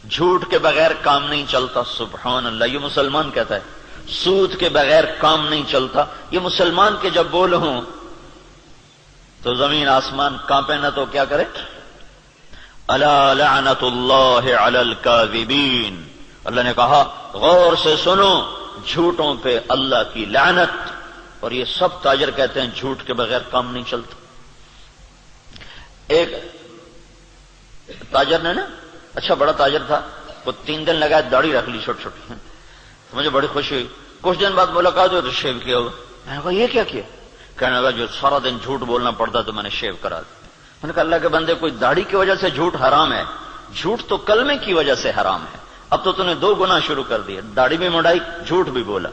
جھوٹ کے بغیر کام نہیں چلتا. سبحان اللہ، یہ مسلمان کہتا ہے. سود کے بغیر کام نہیں چلتا، یہ مسلمان کے جب بول ہوں تو زمین آسمان کانپے نہ تو کیا کرے؟ الا لعنت اللہ علی الکاذبین. اللہ نے کہا غور سے سنو، جھوٹوں پہ اللہ کی لعنت. اور یہ سب تاجر کہتے ہیں جھوٹ کے بغیر کام نہیں چلتا. ایک تاجر نے نا، اچھا بڑا تاجر تھا، وہ 3 دن لگا داڑھی رکھ لی چھوٹی چھوٹی. تو مجھے بڑی خوشی ہوئی. کچھ دن بعد ملاقات ہوئی تو شیو کیا ہوگا. میں نے کہا یہ کیا کیا؟ کہنے لگا جو سارا دن جھوٹ بولنا پڑتا تو میں نے شیو کرا دیا. میں نے کہا اللہ کے بندے، کوئی داڑھی کی وجہ سے جھوٹ حرام ہے؟ جھوٹ تو کلمے کی وجہ سے حرام ہے. اب تو نے 2 گناہ شروع کر دیے، داڑھی بھی منڈائی، جھوٹ بھی بولا.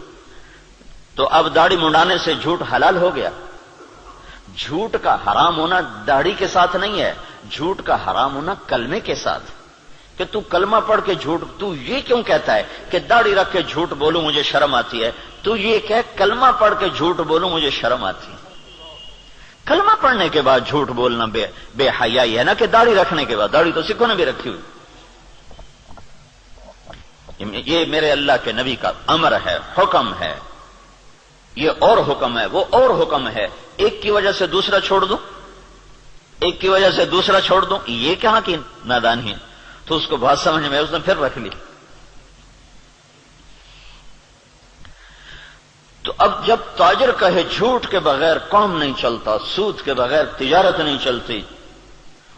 تو اب داڑھی منڈانے سے جھوٹ حلال ہو گیا. جھوٹ کا حرام ہونا داڑھی کے ساتھ نہیں ہے، جھوٹ کا حرام ہونا کلمے کے ساتھ. کہ تو کلمہ پڑھ کے جھوٹ، تو یہ کیوں کہتا ہے کہ داڑھی رکھ کے جھوٹ بولوں مجھے شرم آتی ہے؟ تو یہ کہ کلمہ پڑھ کے جھوٹ بولوں مجھے شرم آتی ہے. کلمہ پڑھنے کے بعد جھوٹ بولنا بے حیائی ہے نا کہ داڑھی رکھنے کے بعد. داڑھی تو سکھوں نے بھی رکھی ہوئی. یہ میرے اللہ کے نبی کا امر ہے، حکم ہے. یہ اور حکم ہے، وہ اور حکم ہے. ایک کی وجہ سے دوسرا چھوڑ دوں، ایک کی وجہ سے دوسرا چھوڑ دوں، یہ کہاں کی نادانی ہے؟ تو اس کو بات سمجھ میں اس نے پھر رکھ لی. تو اب جب تاجر کہے جھوٹ کے بغیر کام نہیں چلتا، سود کے بغیر تجارت نہیں چلتی،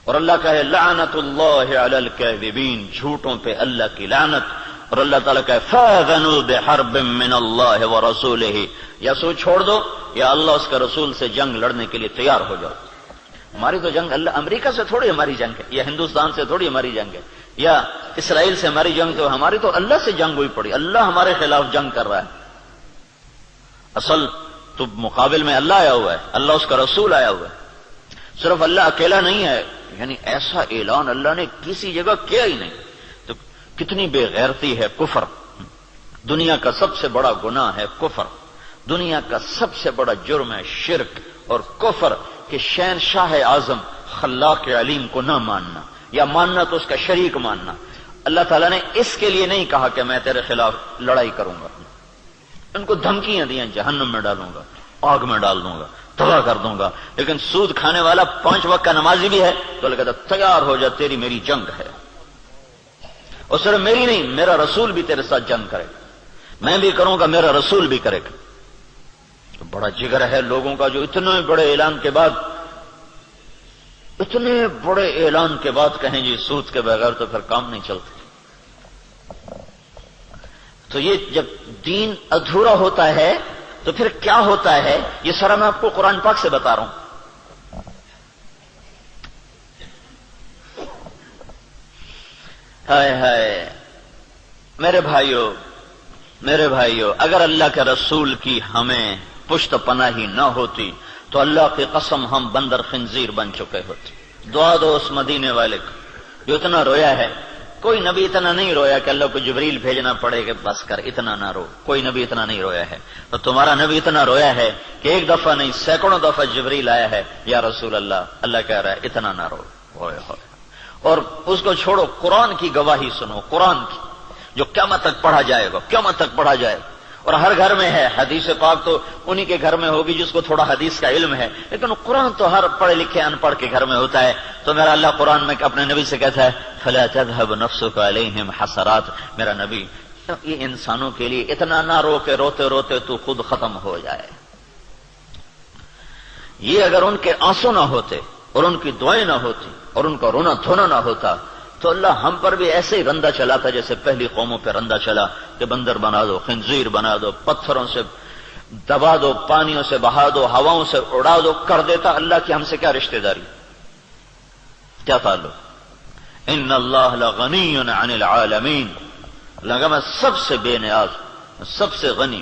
اور اللہ کہے لعنت اللہ علی الکاذبین، جھوٹوں پہ اللہ کی لعنت، اور اللہ تعالیٰ کہے فاذنوا بحرب من اللہ ورسولہ، یا سو چھوڑ دو یا اللہ اس کے رسول سے جنگ لڑنے کے لیے تیار ہو جاؤ. ہماری تو جنگ اللہ امریکہ سے تھوڑی ہماری جنگ ہے، یا ہندوستان سے تھوڑی ہماری جنگ ہے، یا اسرائیل سے ہماری جنگ. تو ہماری تو اللہ سے جنگ ہوئی پڑی. اللہ ہمارے خلاف جنگ کر رہا ہے. اصل تو مقابل میں اللہ آیا ہوا ہے، اللہ اس کا رسول آیا ہوا ہے. صرف اللہ اکیلا نہیں ہے، یعنی ایسا اعلان اللہ نے کسی جگہ کیا ہی نہیں. تو کتنی بے غیرتی ہے کفر. دنیا کا سب سے بڑا گناہ ہے کفر. دنیا کا سب سے بڑا جرم ہے شرک اور کفر، کہ شہنشاہ اعظم خلاق علیم کو نہ ماننا، یا ماننا تو اس کا شریک ماننا. اللہ تعالیٰ نے اس کے لیے نہیں کہا کہ میں تیرے خلاف لڑائی کروں گا. ان کو دھمکیاں دیں جہنم میں ڈالوں گا، آگ میں ڈال دوں گا، تباہ کر دوں گا. لیکن سود کھانے والا 5 وقت کا نمازی بھی ہے تو اللہ کہتا تیار ہو جا، تیری میری جنگ ہے. اور صرف میری نہیں، میرا رسول بھی تیرے ساتھ جنگ کرے گا. میں بھی کروں گا، میرا رسول بھی کرے گا. تو بڑا جگر ہے لوگوں کا جو اتنے بڑے اعلان کے بعد، اتنے بڑے اعلان کے بعد کہیں جی سود کے بغیر تو پھر کام نہیں چلتا. تو یہ جب دین ادھورا ہوتا ہے تو پھر کیا ہوتا ہے، یہ سارا میں آپ کو قرآن پاک سے بتا رہا ہوں. ہائے ہائے میرے بھائیو، اگر اللہ کے رسول کی ہمیں پشت پناہی نہ ہوتی تو اللہ کی قسم ہم بندر خنزیر بن چکے ہوتے. دعا دو اس مدینے والے کو جو اتنا رویا ہے. کوئی نبی اتنا نہیں رویا کہ اللہ کو جبریل بھیجنا پڑے کہ بس کر اتنا نہ رو. کوئی نبی اتنا نہیں رویا ہے. تو تمہارا نبی اتنا رویا ہے کہ 1 دفعہ نہیں سینکڑوں دفعہ جبریل آیا ہے، یا رسول اللہ، اللہ کہہ رہا ہے اتنا نہ رو. ہوئے ہوئے. اور اس کو چھوڑو، قرآن کی گواہی سنو، قرآن کی جو قیامت تک پڑھا جائے گا، قیامت تک پڑھا جائے گا. اور ہر گھر میں ہے. حدیث پاک تو انہی کے گھر میں ہوگی جس کو تھوڑا حدیث کا علم ہے، لیکن قرآن تو ہر پڑھے لکھے ان پڑھ کے گھر میں ہوتا ہے. تو میرا اللہ قرآن میں اپنے نبی سے کہتا ہے فلا تذهب نفسك عليهم حسرات. میرا نبی، یہ انسانوں کے لیے اتنا نہ رو کہ روتے روتے تو خود ختم ہو جائے. یہ اگر ان کے آنسو نہ ہوتے اور ان کی دعائیں نہ ہوتی اور ان کا رونا دھونا نہ ہوتا تو اللہ ہم پر بھی ایسے ہی رندہ چلاتا جیسے پہلی قوموں پہ رندہ چلا کہ بندر بنا دو، خنزیر بنا دو، پتھروں سے دبا دو، پانیوں سے بہا دو، ہواؤں سے اڑا دو. کر دیتا. اللہ کی ہم سے کیا رشتہ داری، کیا تعلق؟ ان اللہ لغنی عن العالمین. اللہ کا میں سب سے بے نیاز، سب سے غنی